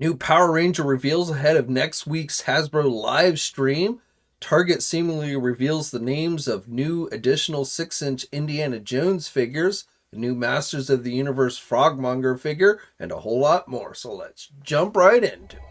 New Power Ranger reveals ahead of next week's Hasbro live stream. Target seemingly reveals the names of new additional 6-inch Indiana Jones figures, a new Masters of the Universe Frogmonger figure, and a whole lot more. So let's jump right into it.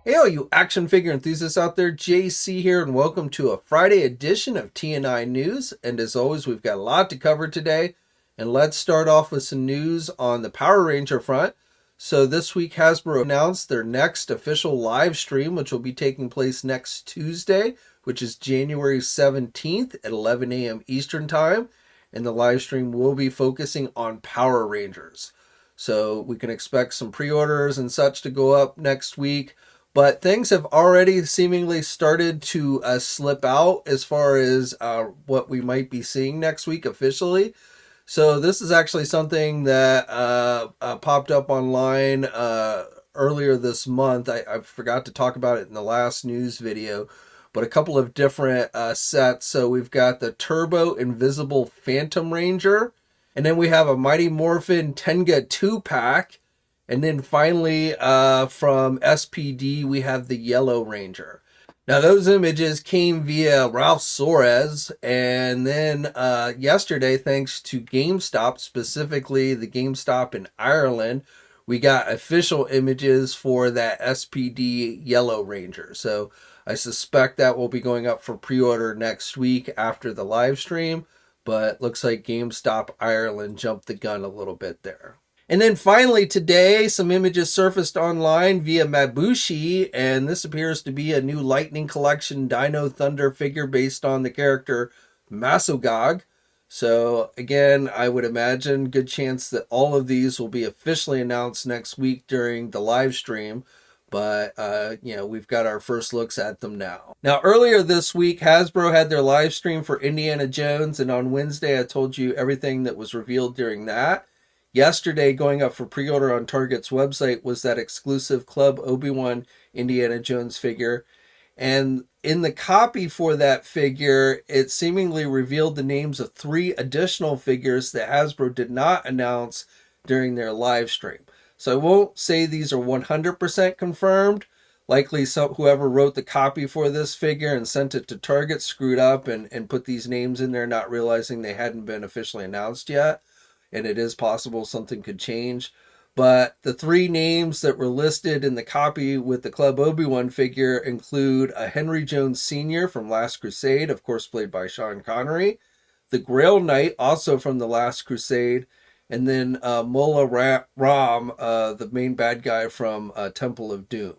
Hey, all you action figure enthusiasts out there, JC here, and welcome to a Friday edition of TNI News. And as always, we've got a lot to cover today. And let's start off with some news on the Power Ranger front. So this week, Hasbro announced their next official live stream, which will be taking place next Tuesday, which is January 17th at 11 a.m. Eastern Time. And the live stream will be focusing on Power Rangers. So we can expect some pre-orders and such to go up next week. But things have already seemingly started to slip out as far as what we might be seeing next week officially. So this is actually something that popped up online earlier this month. I forgot to talk about it in the last news video, but a couple of different sets. So we've got the Turbo Invisible Phantom Ranger, and then we have a Mighty Morphin Tenga 2-pack. And then finally, from SPD, we have the Yellow Ranger. Now, those images came via Ralph Soares. And then yesterday, thanks to GameStop, specifically the GameStop in Ireland, we got official images for that SPD Yellow Ranger. So I suspect that will be going up for pre-order next week after the live stream. But looks like GameStop Ireland jumped the gun a little bit there. And then finally today, some images surfaced online via Mabushi, and this appears to be a new Lightning Collection Dino Thunder figure based on the character Masogog. So again, I would imagine good chance that all of these will be officially announced next week during the live stream. But, we've got our first looks at them now. Now, earlier this week, Hasbro had their live stream for Indiana Jones, and on Wednesday, I told you everything that was revealed during that. Yesterday, going up for pre-order on Target's website was that exclusive Club Obi-Wan Indiana Jones figure. And in the copy for that figure, it seemingly revealed the names of 3 additional figures that Hasbro did not announce during their live stream. So I won't say these are 100% confirmed. Likely whoever wrote the copy for this figure and sent it to Target screwed up and put these names in there, not realizing they hadn't been officially announced yet. And it is possible something could change. But the 3 names that were listed in the copy with the Club Obi-Wan figure include a Henry Jones Sr. from Last Crusade, of course played by Sean Connery, the Grail Knight, also from The Last Crusade, and then Mola Ram, the main bad guy from Temple of Doom.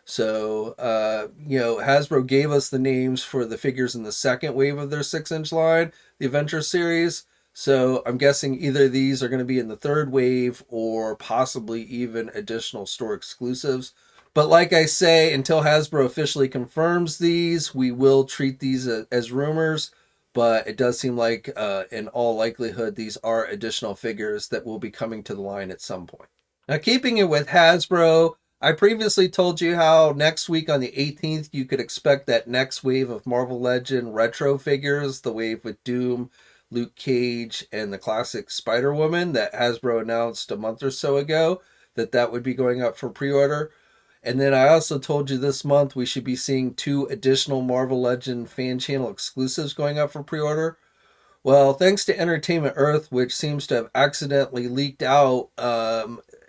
So, Hasbro gave us the names for the figures in the second wave of their 6-inch line, the Adventure series. So I'm guessing either these are going to be in the third wave or possibly even additional store exclusives. But like I say, until Hasbro officially confirms these, we will treat these as rumors. But it does seem like, in all likelihood, these are additional figures that will be coming to the line at some point. Now, keeping it with Hasbro, I previously told you how next week on the 18th, you could expect that next wave of Marvel Legend retro figures, the wave with Doom, Luke Cage, and the classic Spider-Woman that Hasbro announced a month or so ago, that would be going up for pre-order. And then I also told you this month we should be seeing 2 additional Marvel Legend fan channel exclusives going up for pre-order. Well, thanks to Entertainment Earth, which seems to have accidentally leaked out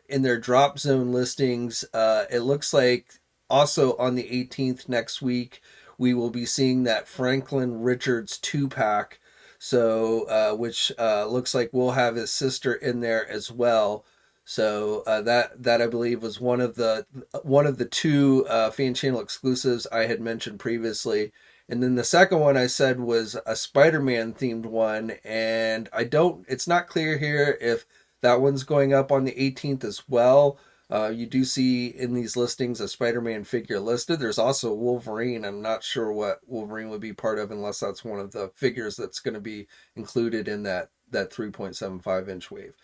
in their drop zone listings, it looks like also on the 18th next week, we will be seeing that Franklin Richards 2-pack. So, which looks like we'll have his sister in there as well. So that I believe was one of the 2 fan channel exclusives I had mentioned previously. And then the second one I said was a Spider-Man themed one, and it's not clear here if that one's going up on the 18th as well. You do see in these listings a Spider-Man figure listed. There's also Wolverine. I'm not sure what Wolverine would be part of unless that's one of the figures that's going to be included in that 3.75-inch wave.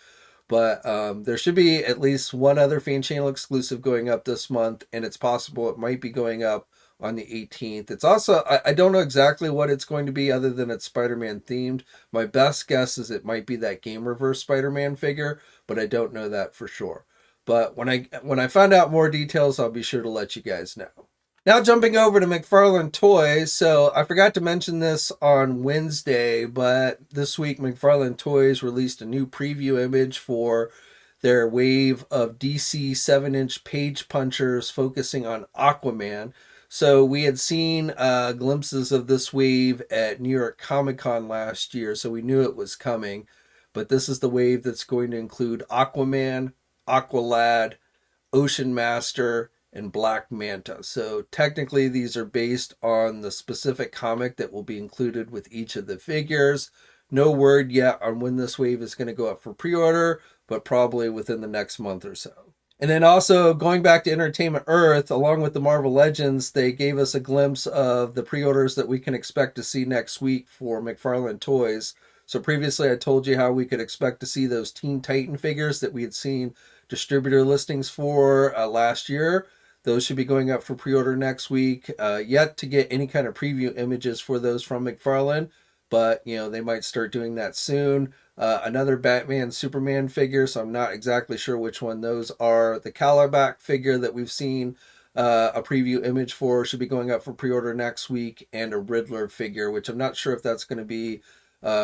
But there should be at least one other fan channel exclusive going up this month, and it's possible it might be going up on the 18th. It's also, I don't know exactly what it's going to be other than it's Spider-Man themed. My best guess is it might be that Game-Reverse Spider-Man figure, but I don't know that for sure. But when I find out more details, I'll be sure to let you guys know. Now jumping over to McFarlane Toys. So I forgot to mention this on Wednesday, but this week McFarlane Toys released a new preview image for their wave of DC 7-inch page punchers focusing on Aquaman. So we had seen glimpses of this wave at New York Comic Con last year, so we knew it was coming. But this is the wave that's going to include Aquaman, Aqualad, Ocean Master, and Black Manta. So technically these are based on the specific comic that will be included with each of the figures. No word yet on when this wave is going to go up for pre-order, but probably within the next month or so. And then also going back to Entertainment Earth, along with the Marvel Legends, they gave us a glimpse of the pre-orders that we can expect to see next week for McFarlane Toys. So previously I told you how we could expect to see those Teen Titan figures that we had seen distributor listings for last year. Those should be going up for pre-order next week. Yet to get any kind of preview images for those from McFarlane, but they might start doing that soon. Another Batman Superman figure, so I'm not exactly sure which one those are. The Calabac figure that we've seen a preview image for should be going up for pre-order next week, and a Riddler figure, which I'm not sure if that's going to be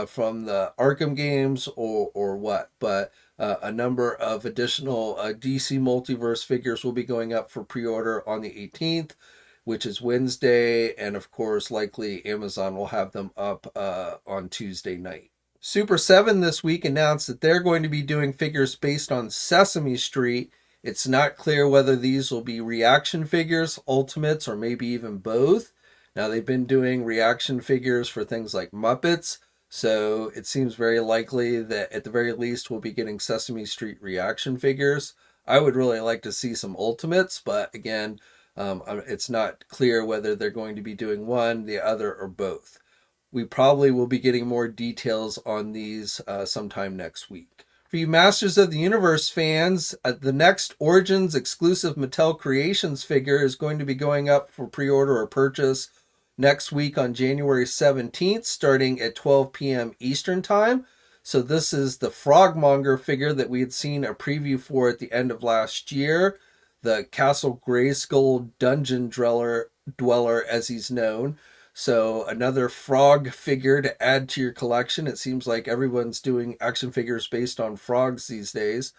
from the Arkham games or what, but a number of additional DC Multiverse figures will be going up for pre-order on the 18th, which is Wednesday, and of course likely Amazon will have them up on Tuesday night. Super 7 this week announced that they're going to be doing figures based on Sesame Street. It's not clear whether these will be reaction figures, ultimates, or maybe even both. Now they've been doing reaction figures for things like Muppets, so it seems very likely that at the very least we'll be getting Sesame Street reaction figures. I would really like to see some ultimates, but again, it's not clear whether they're going to be doing one, the other, or both. We probably will be getting more details on these sometime next week. For you Masters of the Universe fans, the next Origins exclusive Mattel Creations figure is going to be going up for pre-order or purchase next week on January 17th, starting at 12 p.m. Eastern Time. So this is the Monger figure that we had seen a preview for at the end of last year. The Castle Grayskull Dungeon Dweller, as he's known. So another frog figure to add to your collection. It seems like everyone's doing action figures based on frogs these days.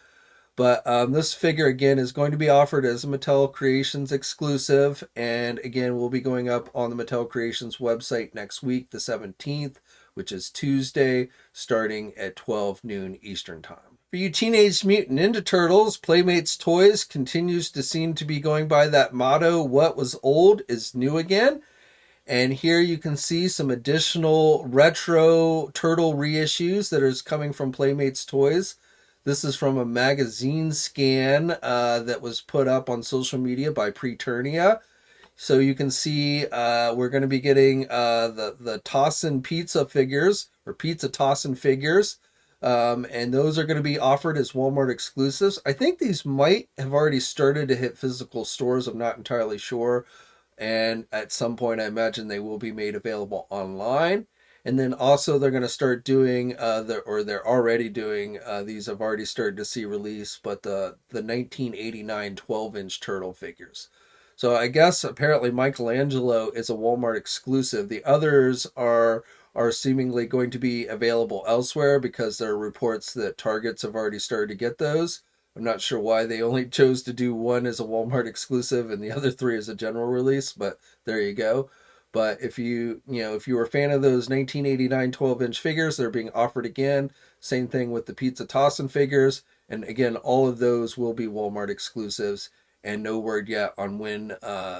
But this figure, again, is going to be offered as a Mattel Creations exclusive. And again, will be going up on the Mattel Creations website next week, the 17th, which is Tuesday, starting at 12 noon Eastern Time. For you Teenage Mutant Ninja Turtles, Playmates Toys continues to seem to be going by that motto, what was old is new again. And here you can see some additional retro turtle reissues that is coming from Playmates Toys. This is from a magazine scan that was put up on social media by Preternia. So you can see we're going to be getting the Tossin pizza figures, or pizza Tossin figures. And those are going to be offered as Walmart exclusives. I think these might have already started to hit physical stores. I'm not entirely sure. And at some point, I imagine they will be made available online. And then also they're going to start doing, they're already doing, these I've already started to see release, but the 1989 12-inch turtle figures. So I guess apparently Michelangelo is a Walmart exclusive. The others are seemingly going to be available elsewhere because there are reports that Targets have already started to get those. I'm not sure why they only chose to do one as a Walmart exclusive and the other three as a general release, but there you go. But if you were a fan of those 1989 12-inch figures, they're being offered again. Same thing with the Pizza Tossin figures. And again, all of those will be Walmart exclusives, and no word yet on when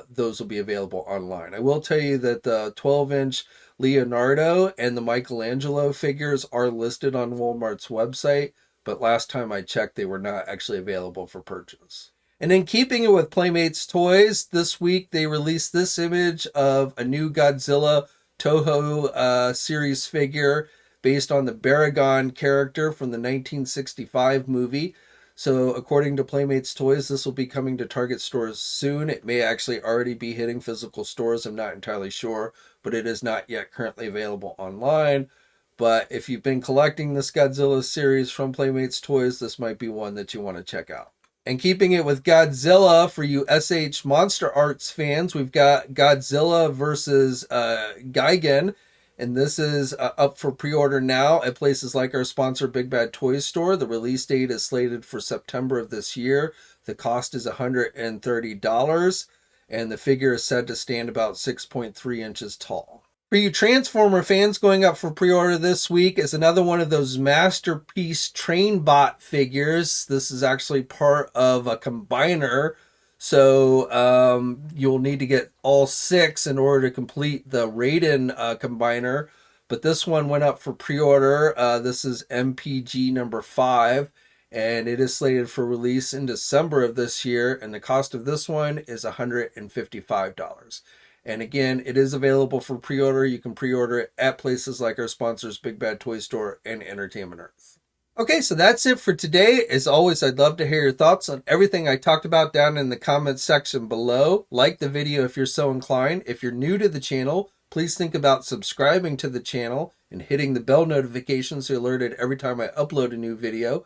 those will be available online. I will tell you that the 12-inch Leonardo and the Michelangelo figures are listed on Walmart's website, but last time I checked, they were not actually available for purchase. And in keeping it with Playmates Toys, this week they released this image of a new Godzilla Toho series figure based on the Baragon character from the 1965 movie. So according to Playmates Toys, this will be coming to Target stores soon. It may actually already be hitting physical stores. I'm not entirely sure, but it is not yet currently available online. But if you've been collecting this Godzilla series from Playmates Toys, this might be one that you want to check out. And keeping it with Godzilla, for you SH Monsterarts fans, we've got Godzilla versus Gigan. And this is up for pre-order now at places like our sponsor, Big Bad Toy Store. The release date is slated for September of this year. The cost is $130, and the figure is said to stand about 6.3 inches tall. For you Transformer fans, going up for pre-order this week is another one of those Masterpiece Trainbot figures. This is actually part of a combiner. So you'll need to get all 6 in order to complete the Raiden combiner. But this one went up for pre-order. This is MPG number 5. And it is slated for release in December of this year. And the cost of this one is $155. And again, it is available for pre-order. You can pre-order it at places like our sponsors, Big Bad Toy Store and Entertainment Earth. Okay, so that's it for today. As always, I'd love to hear your thoughts on everything I talked about down in the comments section below. Like the video if you're so inclined. If you're new to the channel, please think about subscribing to the channel and hitting the bell notification so you're alerted every time I upload a new video.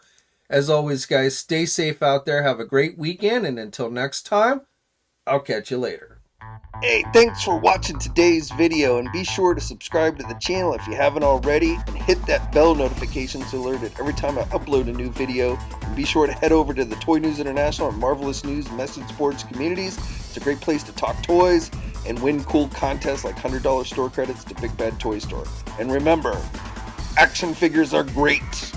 As always, guys, stay safe out there. Have a great weekend, and until next time, I'll catch you later. Hey, thanks for watching today's video, and be sure to subscribe to the channel if you haven't already, and hit that bell notification so you're alerted every time I upload a new video. And be sure to head over to the Toy News International and Marvelous News message boards communities. It's a great place to talk toys and win cool contests like $100 store credits to Big Bad Toy Store. And remember, action figures are great.